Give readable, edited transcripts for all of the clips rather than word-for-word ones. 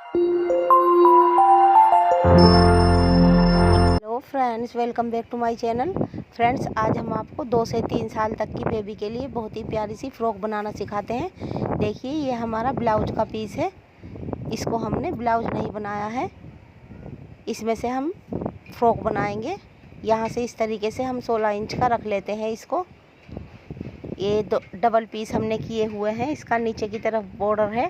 Hello friends, welcome back to my channel. Friends, आज हम आपको 2 से 3 साल तक की बेबी के लिए बहुत ही प्यारी सी फ्रॉक बनाना सिखाते हैं। देखिए, ये हमारा ब्लाउज का पीस है। इसको हमने ब्लाउज नहीं बनाया है, इसमें से हम फ्रॉक बनाएंगे। यहाँ से इस तरीके से हम 16 इंच का रख लेते हैं इसको। ये डबल पीस हमने किए हुए हैं। इसका नीचे की तरफ बॉर्डर है।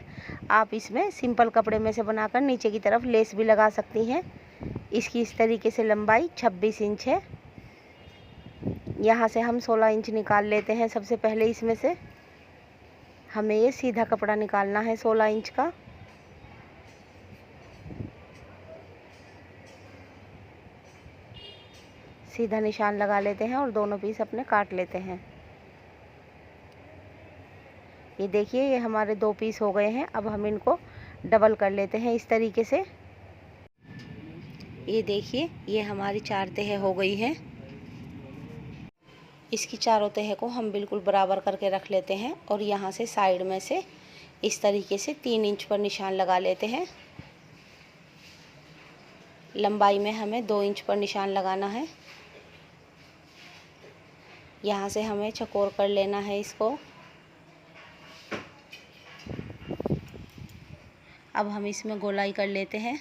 आप इसमें सिंपल कपड़े में से बनाकर नीचे की तरफ लेस भी लगा सकती हैं। इसकी इस तरीके से लंबाई 26 इंच है। यहाँ से हम 16 इंच निकाल लेते हैं। सबसे पहले इसमें से हमें ये सीधा कपड़ा निकालना है 16 इंच का। सीधा निशान लगा लेते हैं और दोनों पीस अपने काट लेते हैं। ये देखिए, ये हमारे 2 पीस हो गए हैं। अब हम इनको डबल कर लेते हैं इस तरीके से। ये देखिए, ये हमारी 4 तह हो गई है। इसकी चारों तह को हम बिल्कुल बराबर करके रख लेते हैं और यहाँ से साइड में से इस तरीके से 3 इंच पर निशान लगा लेते हैं। लंबाई में हमें 2 इंच पर निशान लगाना है। यहाँ से हमें चौकोर कर लेना है इसको। अब हम इसमें गोलाई कर लेते हैं।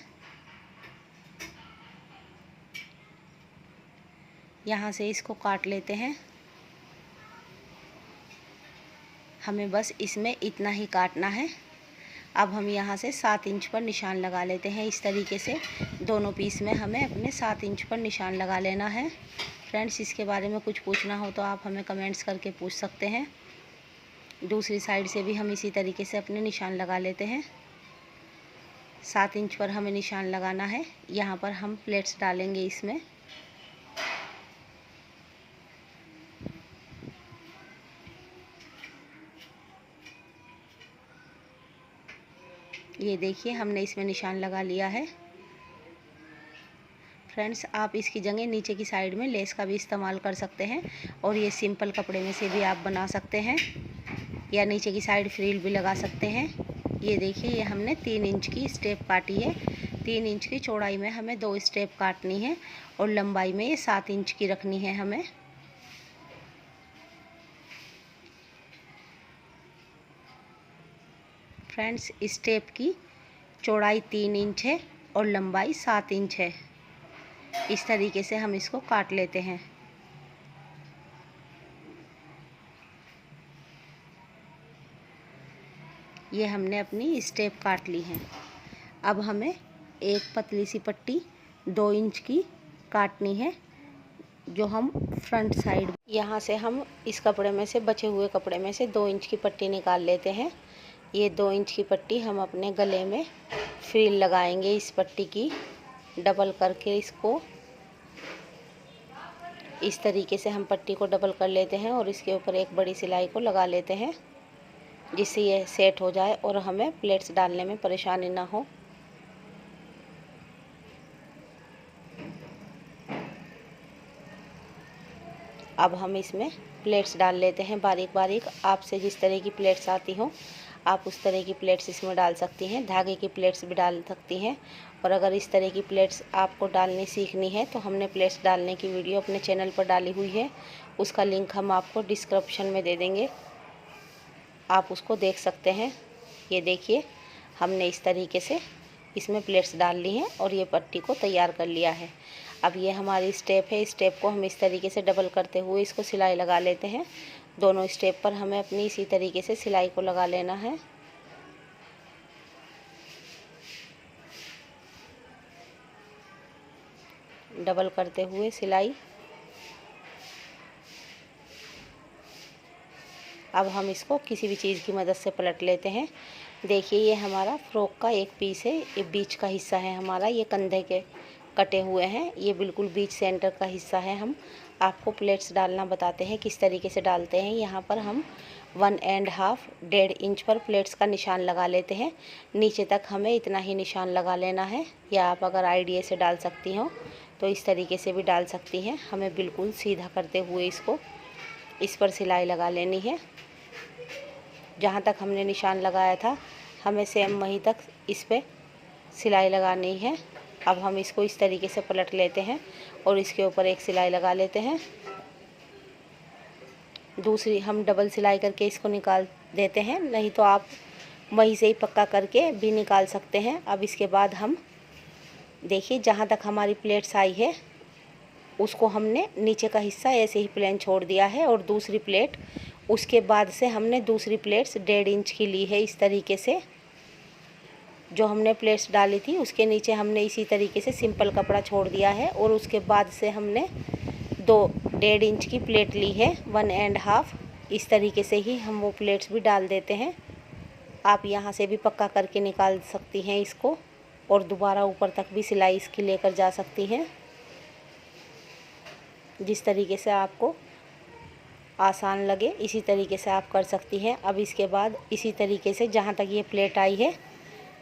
यहाँ से इसको काट लेते हैं। हमें बस इसमें इतना ही काटना है। अब हम यहाँ से 7 इंच पर निशान लगा लेते हैं इस तरीके से। दोनों पीस में हमें अपने 7 इंच पर निशान लगा लेना है। फ्रेंड्स, इसके बारे में कुछ पूछना हो तो आप हमें कमेंट्स करके पूछ सकते हैं। दूसरी साइड से भी हम इसी तरीके से अपने निशान लगा लेते हैं। 7 इंच पर हमें निशान लगाना है। यहाँ पर हम प्लेट्स डालेंगे इसमें। ये देखिए, हमने इसमें निशान लगा लिया है। फ्रेंड्स, आप इसकी जगह नीचे की साइड में लेस का भी इस्तेमाल कर सकते हैं और ये सिंपल कपड़े में से भी आप बना सकते हैं या नीचे की साइड फ्रिल भी लगा सकते हैं। ये देखिए, ये हमने 3 इंच की स्टेप काटी है। 3 इंच की चौड़ाई में हमें 2 स्टेप काटनी है और लंबाई में ये 7 इंच की रखनी है हमें। फ्रेंड्स, स्टेप की चौड़ाई 3 इंच है और लंबाई 7 इंच है। इस तरीके से हम इसको काट लेते हैं। ये हमने अपनी स्टेप काट ली है। अब हमें एक पतली सी पट्टी 2 इंच की काटनी है, जो हम फ्रंट साइड, यहाँ से हम इस कपड़े में से, बचे हुए कपड़े में से 2 इंच की पट्टी निकाल लेते हैं। ये 2 इंच की पट्टी हम अपने गले में फ्रिल लगाएंगे। इस पट्टी की डबल करके इसको इस तरीके से हम पट्टी को डबल कर लेते हैं और इसके ऊपर एक बड़ी सिलाई को लगा लेते हैं, जिससे ये सेट हो जाए और हमें प्लेट्स डालने में परेशानी ना हो। अब हम इसमें प्लेट्स डाल लेते हैं बारीक बारीक। आपसे जिस तरह की प्लेट्स आती हो आप उस तरह की प्लेट्स इसमें डाल सकती हैं। धागे की प्लेट्स भी डाल सकती हैं। और अगर इस तरह की प्लेट्स आपको डालनी सीखनी है तो हमने प्लेट्स डालने की वीडियो अपने चैनल पर डाली हुई है। उसका लिंक हम आपको डिस्क्रिप्शन में दे देंगे, आप उसको देख सकते हैं। ये देखिए, हमने इस तरीके से इसमें प्लेट्स डाल ली हैं और ये पट्टी को तैयार कर लिया है। अब ये हमारी स्टेप है। स्टेप को हम इस तरीके से डबल करते हुए इसको सिलाई लगा लेते हैं। दोनों स्टेप पर हमें अपनी इसी तरीके से सिलाई को लगा लेना है। डबल करते हुए सिलाई। अब हम इसको किसी भी चीज़ की मदद से पलट लेते हैं। देखिए, ये हमारा फ्रॉक का एक पीस है। ये बीच का हिस्सा है हमारा। ये कंधे के कटे हुए हैं। ये बिल्कुल बीच सेंटर का हिस्सा है। हम आपको प्लेट्स डालना बताते हैं किस तरीके से डालते हैं। यहाँ पर हम 1.5 इंच पर प्लेट्स का निशान लगा लेते हैं। नीचे तक हमें इतना ही निशान लगा लेना है, या आप अगर आइडिया से डाल सकती हो तो इस तरीके से भी डाल सकती हैं। हमें बिल्कुल सीधा करते हुए इसको इस पर सिलाई लगा लेनी है। जहाँ तक हमने निशान लगाया था हमें सेम वहीं तक इस पर सिलाई लगानी है। अब हम इसको इस तरीके से पलट लेते हैं और इसके ऊपर एक सिलाई लगा लेते हैं। दूसरी हम डबल सिलाई करके इसको निकाल देते हैं, नहीं तो आप वहीं से ही पक्का करके भी निकाल सकते हैं। अब इसके बाद हम देखिए जहाँ तक हमारी प्लेट्स आई है उसको हमने नीचे का हिस्सा ऐसे ही प्लेन छोड़ दिया है और दूसरी प्लेट उसके बाद से हमने दूसरी प्लेट्स 1.5 इंच की ली है। इस तरीके से जो हमने प्लेट्स डाली थी उसके नीचे हमने इसी तरीके से सिंपल कपड़ा छोड़ दिया है और उसके बाद से हमने 1.5 इंच की प्लेट ली है, 1.5। इस तरीके से ही हम वो प्लेट्स भी डाल देते हैं। आप यहाँ से भी पक्का करके निकाल सकती हैं इसको और दोबारा ऊपर तक भी सिलाई इसकी लेकर जा सकती हैं, जिस तरीके से आपको आसान लगे इसी तरीके से आप कर सकती हैं। अब इसके बाद इसी तरीके से जहाँ तक ये प्लेट आई है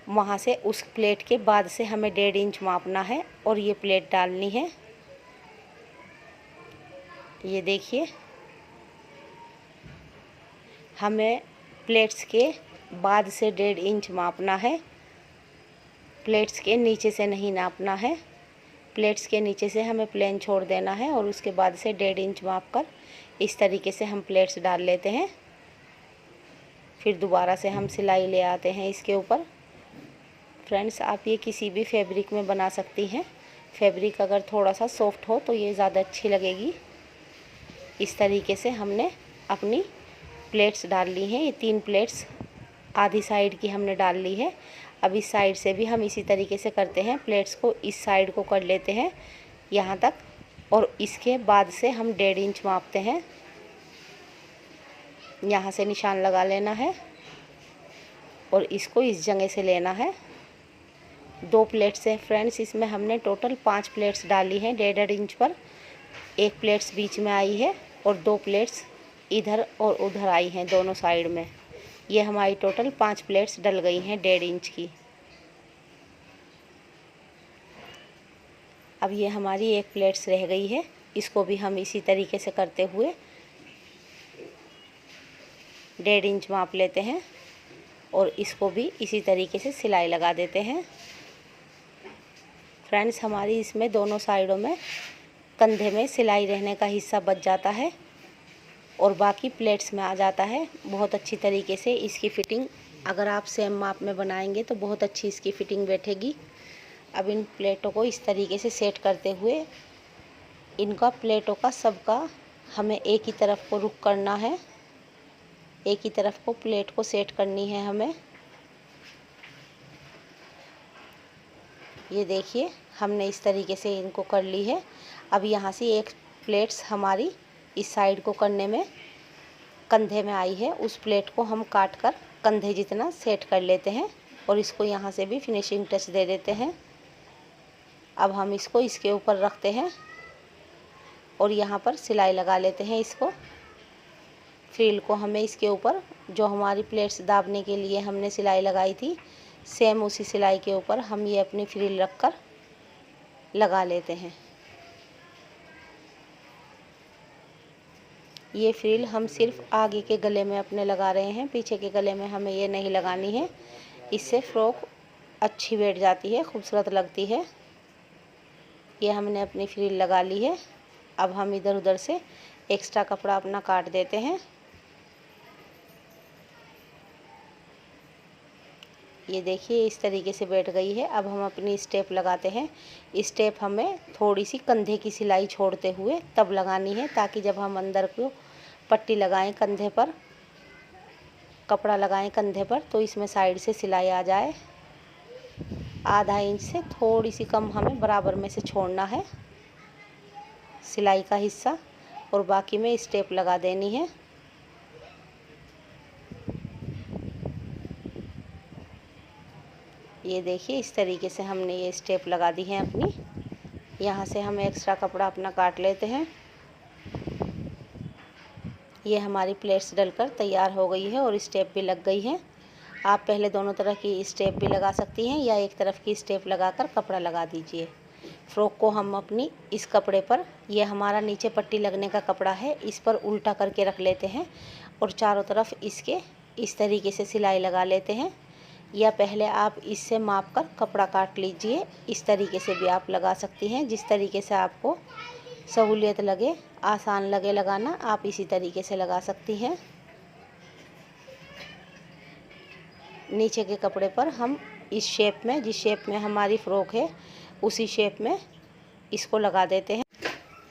वहाँ से उस प्लेट के बाद से हमें 1.5 इंच मापना है और ये प्लेट डालनी है। ये देखिए हमें प्लेट्स के बाद से 1.5 इंच मापना है, प्लेट्स के नीचे से नहीं नापना है। प्लेट्स के नीचे से हमें प्लेन छोड़ देना है और उसके बाद से 1.5 इंच माप कर इस तरीके से हम प्लेट्स डाल लेते हैं। फिर दोबारा से हम सिलाई ले आते हैं इसके ऊपर। फ्रेंड्स आप ये किसी भी फैब्रिक में बना सकती हैं। फैब्रिक अगर थोड़ा सा सॉफ्ट हो तो ये ज़्यादा अच्छी लगेगी। इस तरीके से हमने अपनी प्लेट्स डाल ली हैं। ये 3 प्लेट्स आधी साइड की हमने डाल ली है। अब इस साइड से भी हम इसी तरीके से करते हैं, प्लेट्स को इस साइड को कर लेते हैं यहाँ तक और इसके बाद से हम 1.5 इंच मापते हैं। यहाँ से निशान लगा लेना है और इसको इस जगह से लेना है। 2 प्लेट्स हैं फ्रेंड्स, इसमें हमने टोटल 5 प्लेट्स डाली हैं 1.5 इंच पर। 1 प्लेट्स बीच में आई है और 2 प्लेट्स इधर और उधर आई हैं दोनों साइड में। ये हमारी टोटल 5 प्लेट्स डल गई हैं 1.5 इंच की। अब ये हमारी 1 प्लेट्स रह गई है, इसको भी हम इसी तरीके से करते हुए 1.5 इंच माप लेते हैं और इसको भी इसी तरीके से सिलाई लगा देते हैं। फ्रेंड्स हमारी इसमें दोनों साइडों में कंधे में सिलाई रहने का हिस्सा बच जाता है और बाकी प्लेट्स में आ जाता है। बहुत अच्छी तरीके से इसकी फ़िटिंग अगर आप सेम माप में बनाएंगे तो बहुत अच्छी इसकी फ़िटिंग बैठेगी। अब इन प्लेटों को इस तरीके से सेट करते हुए इनका प्लेटों का सबका हमें एक ही तरफ को रुख करना है, एक ही तरफ को प्लेट को सेट करनी है हमें। ये देखिए हमने इस तरीके से इनको कर ली है। अब यहाँ से 1 प्लेट्स हमारी इस साइड को करने में कंधे में आई है, उस प्लेट को हम काट कर कंधे जितना सेट कर लेते हैं और इसको यहाँ से भी फिनिशिंग टच दे देते हैं। अब हम इसको इसके ऊपर रखते हैं और यहाँ पर सिलाई लगा लेते हैं इसको। फ्रिल को हमें इसके ऊपर जो हमारी प्लेट्स दाबने के लिए हमने सिलाई लगाई थी सेम उसी सिलाई के ऊपर हम ये अपनी फ्रिल रख कर लगा लेते हैं। ये फ्रिल हम सिर्फ आगे के गले में अपने लगा रहे हैं, पीछे के गले में हमें ये नहीं लगानी है। इससे फ्रॉक अच्छी बैठ जाती है, खूबसूरत लगती है। ये हमने अपनी फ्रिल लगा ली है। अब हम इधर उधर से एक्स्ट्रा कपड़ा अपना काट देते हैं। ये देखिए इस तरीके से बैठ गई है। अब हम अपनी स्टेप लगाते हैं। स्टेप हमें थोड़ी सी कंधे की सिलाई छोड़ते हुए तब लगानी है ताकि जब हम अंदर को पट्टी लगाएं कंधे पर, कपड़ा लगाएं कंधे पर तो इसमें साइड से सिलाई आ जाए। आधा इंच से थोड़ी सी कम हमें बराबर में से छोड़ना है सिलाई का हिस्सा और बाकी में स्टेप लगा देनी है। ये देखिए इस तरीके से हमने ये स्टेप लगा दी है अपनी। यहाँ से हम एक्स्ट्रा कपड़ा अपना काट लेते हैं। ये हमारी प्लेट्स डलकर तैयार हो गई है और स्टेप भी लग गई है। आप पहले दोनों तरह की स्टेप भी लगा सकती हैं या एक तरफ की स्टेप लगाकर कपड़ा लगा दीजिए। फ्रॉक को हम अपनी इस कपड़े पर, ये हमारा नीचे पट्टी लगने का कपड़ा है, इस पर उल्टा करके रख लेते हैं और चारों तरफ इसके इस तरीके से सिलाई लगा लेते हैं। या पहले आप इससे माप कर कपड़ा काट लीजिए। इस तरीके से भी आप लगा सकती हैं, जिस तरीके से आपको सहूलियत लगे, आसान लगे लगाना, आप इसी तरीके से लगा सकती हैं। नीचे के कपड़े पर हम इस शेप में, जिस शेप में हमारी फ़्रॉक है उसी शेप में इसको लगा देते हैं।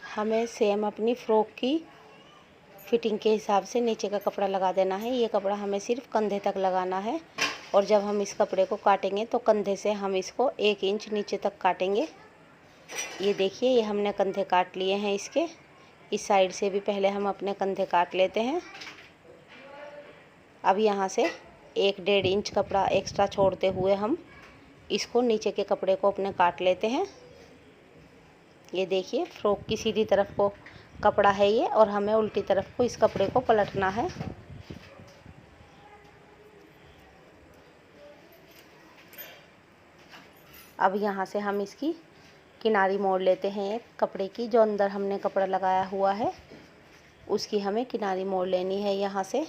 हमें सेम अपनी फ़्रॉक की फिटिंग के हिसाब से नीचे का कपड़ा लगा देना है। ये कपड़ा हमें सिर्फ कंधे तक लगाना है और जब हम इस कपड़े को काटेंगे तो कंधे से हम इसको 1 इंच नीचे तक काटेंगे। ये देखिए, ये हमने कंधे काट लिए हैं इसके। इस साइड से भी पहले हम अपने कंधे काट लेते हैं। अब यहाँ से 1-1.5 इंच कपड़ा एक्स्ट्रा छोड़ते हुए हम इसको नीचे के कपड़े को अपने काट लेते हैं। ये देखिए, फ़्रॉक की सीधी तरफ को कपड़ा है ये और हमें उल्टी तरफ को इस कपड़े को पलटना है। अब यहाँ से हम इसकी किनारी मोड़ लेते हैं एक कपड़े की, जो अंदर हमने कपड़ा लगाया हुआ है उसकी हमें किनारी मोड़ लेनी है यहाँ से।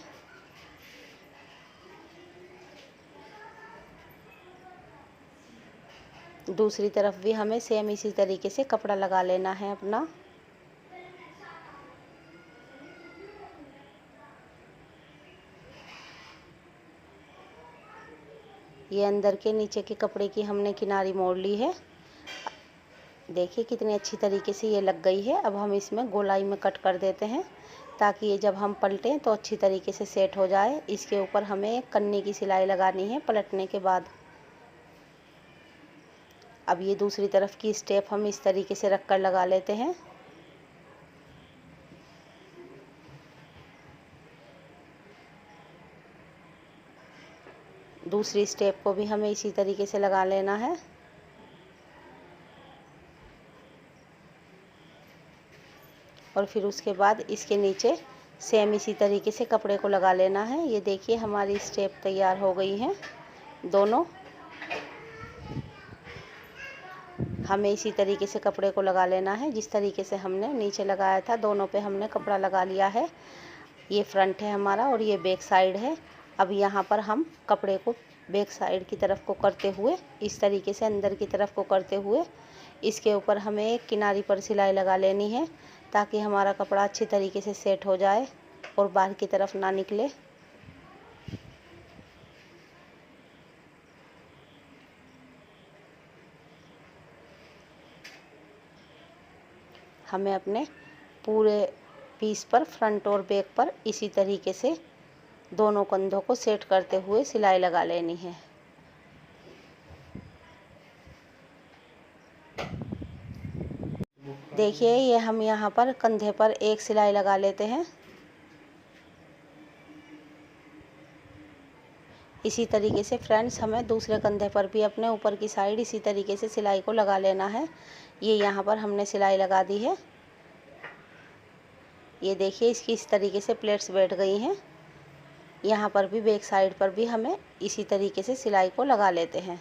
दूसरी तरफ भी हमें सेम इसी तरीके से कपड़ा लगा लेना है अपना। ये अंदर के नीचे के कपड़े की हमने किनारी मोड़ ली है। देखिए कितनी अच्छी तरीके से ये लग गई है। अब हम इसमें गोलाई में कट कर देते हैं ताकि ये जब हम पलटें तो अच्छी तरीके से सेट हो जाए। इसके ऊपर हमें एक कन्नी की सिलाई लगानी है पलटने के बाद। अब ये दूसरी तरफ की स्टेप हम इस तरीके से रख कर लगा लेते हैं। दूसरी स्टेप को भी हमें इसी तरीके से लगा लेना है। और फिर उसके बाद इसके नीचे सेम इसी तरीके से कपड़े को लगा लेना है। ये देखिए हमारी स्टेप तैयार हो गई हैं दोनों। हमें इसी तरीके से कपड़े को लगा लेना है जिस तरीके से हमने नीचे लगाया था। दोनों पे हमने कपड़ा लगा लिया है। ये फ्रंट है हमारा और ये बैक साइड है। अब यहाँ पर हम कपड़े को बैक साइड की तरफ को करते हुए, इस तरीके से अंदर की तरफ को करते हुए, इसके ऊपर हमें एक किनारी पर सिलाई लगा लेनी है ताकि हमारा कपड़ा अच्छी तरीके से सेट हो जाए और बाहर की तरफ ना निकले। हमें अपने पूरे पीस पर, फ्रंट और बैक पर इसी तरीके से दोनों कंधों को सेट करते हुए सिलाई लगा लेनी है। देखिए ये हम यहाँ पर कंधे पर एक सिलाई लगा लेते हैं। इसी तरीके से फ्रेंड्स हमें दूसरे कंधे पर भी अपने ऊपर की साइड इसी तरीके से सिलाई को लगा लेना है। ये यहाँ पर हमने सिलाई लगा दी है। ये देखिए इसकी इस तरीके से प्लेट्स बैठ गई हैं। यहाँ पर भी बैक साइड पर भी हमें इसी तरीके से सिलाई को लगा लेते हैं।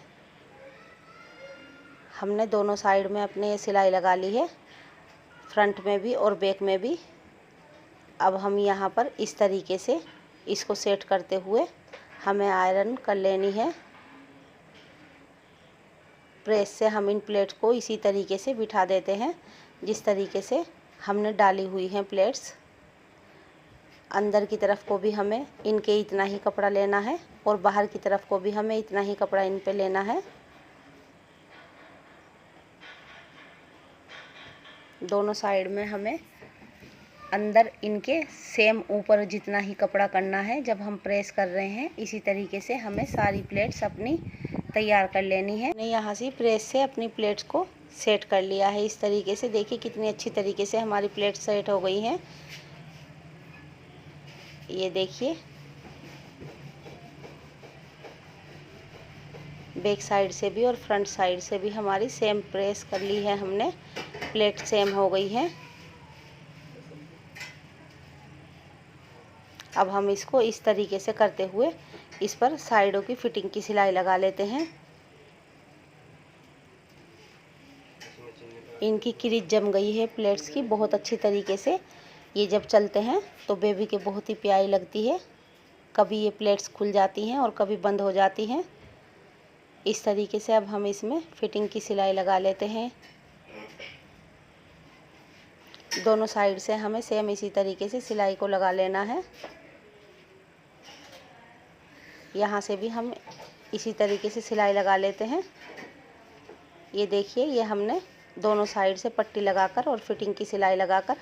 हमने दोनों साइड में अपने ये सिलाई लगा ली है, फ्रंट में भी और बैक में भी। अब हम यहाँ पर इस तरीके से इसको सेट करते हुए हमें आयरन कर लेनी है। प्रेस से हम इन प्लेट को इसी तरीके से बिठा देते हैं जिस तरीके से हमने डाली हुई हैं प्लेट्स। अंदर की तरफ को भी हमें इनके इतना ही कपड़ा लेना है और बाहर की तरफ को भी हमें इतना ही कपड़ा इन पे लेना है। दोनों साइड में हमें अंदर इनके सेम ऊपर जितना ही कपड़ा करना है जब हम प्रेस कर रहे हैं। इसी तरीके से हमें सारी प्लेट्स अपनी तैयार कर लेनी है। मैंने यहाँ से प्रेस से अपनी प्लेट्स को सेट कर लिया है इस तरीके से। देखिए कितनी अच्छी तरीके से हमारी प्लेट्स सेट हो गई हैं। ये देखिए बैक साइड से भी और फ्रंट साइड से भी हमारी सेम प्रेस कर ली है हमने, प्लेट सेम हो गई है। अब हम इसको इस तरीके से करते हुए इस पर साइडों की फिटिंग की सिलाई लगा लेते हैं। इनकी क्रीज जम गई है प्लेट्स की बहुत अच्छी तरीके से। ये जब चलते हैं तो बेबी के बहुत ही प्यारी लगती है। कभी ये प्लेट्स खुल जाती हैं और कभी बंद हो जाती हैं। इस तरीके से अब हम इसमें फिटिंग की सिलाई लगा लेते हैं। दोनों साइड से हमें सेम इसी तरीके से सिलाई को लगा लेना है। यहाँ से भी हम इसी तरीके से सिलाई लगा लेते हैं। ये देखिए, ये हमने दोनों साइड से पट्टी लगाकर और फिटिंग की सिलाई लगाकर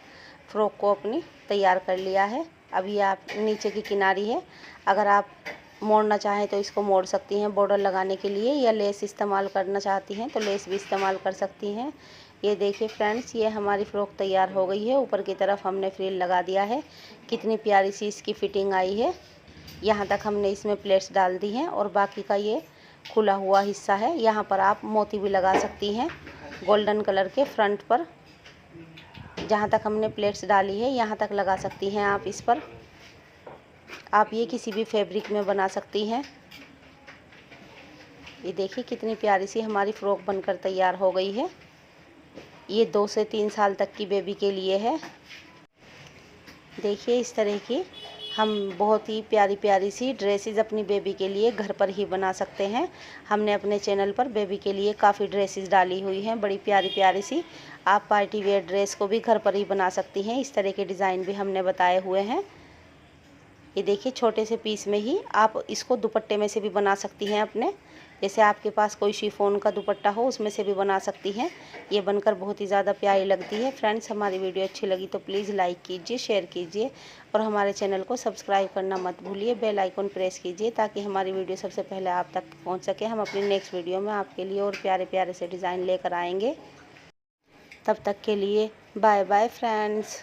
फ्रॉक को अपनी तैयार कर लिया है। अब ये आप नीचे की किनारी है, अगर आप मोड़ना चाहें तो इसको मोड़ सकती हैं बॉर्डर लगाने के लिए, या लेस इस्तेमाल करना चाहती हैं तो लेस भी इस्तेमाल कर सकती हैं। ये देखिए फ्रेंड्स, ये हमारी फ़्रॉक तैयार हो गई है। ऊपर की तरफ हमने फ्रिल लगा दिया है। कितनी प्यारी सी इसकी फ़िटिंग आई है। यहाँ तक हमने इसमें प्लेट्स डाल दी हैं और बाकी का ये खुला हुआ हिस्सा है। यहाँ पर आप मोती भी लगा सकती हैं गोल्डन कलर के फ्रंट पर। जहाँ तक हमने प्लेट्स डाली है यहाँ तक लगा सकती हैं आप इस पर। आप ये किसी भी फैब्रिक में बना सकती हैं। ये देखिए कितनी प्यारी सी हमारी फ़्रॉक बनकर तैयार हो गई है। ये 2 से 3 साल तक की बेबी के लिए है। देखिए इस तरह की हम बहुत ही प्यारी प्यारी सी ड्रेसेस अपनी बेबी के लिए घर पर ही बना सकते हैं। हमने अपने चैनल पर बेबी के लिए काफ़ी ड्रेसेस डाली हुई हैं, बड़ी प्यारी प्यारी सी। आप पार्टी वेयर ड्रेस को भी घर पर ही बना सकती हैं। इस तरह के डिज़ाइन भी हमने बताए हुए हैं। ये देखिए छोटे से पीस में ही आप इसको दुपट्टे में से भी बना सकती हैं अपने। जैसे आपके पास कोई शिफॉन का दुपट्टा हो उसमें से भी बना सकती हैं। ये बनकर बहुत ही ज़्यादा प्यारी लगती है। फ्रेंड्स, हमारी वीडियो अच्छी लगी तो प्लीज़ लाइक कीजिए, शेयर कीजिए और हमारे चैनल को सब्सक्राइब करना मत भूलिए। बेल आइकन प्रेस कीजिए ताकि हमारी वीडियो सबसे पहले आप तक पहुँच सके। हम अपनी नेक्स्ट वीडियो में आपके लिए और प्यारे प्यारे से डिज़ाइन लेकर आएँगे। तब तक के लिए बाय बाय फ्रेंड्स।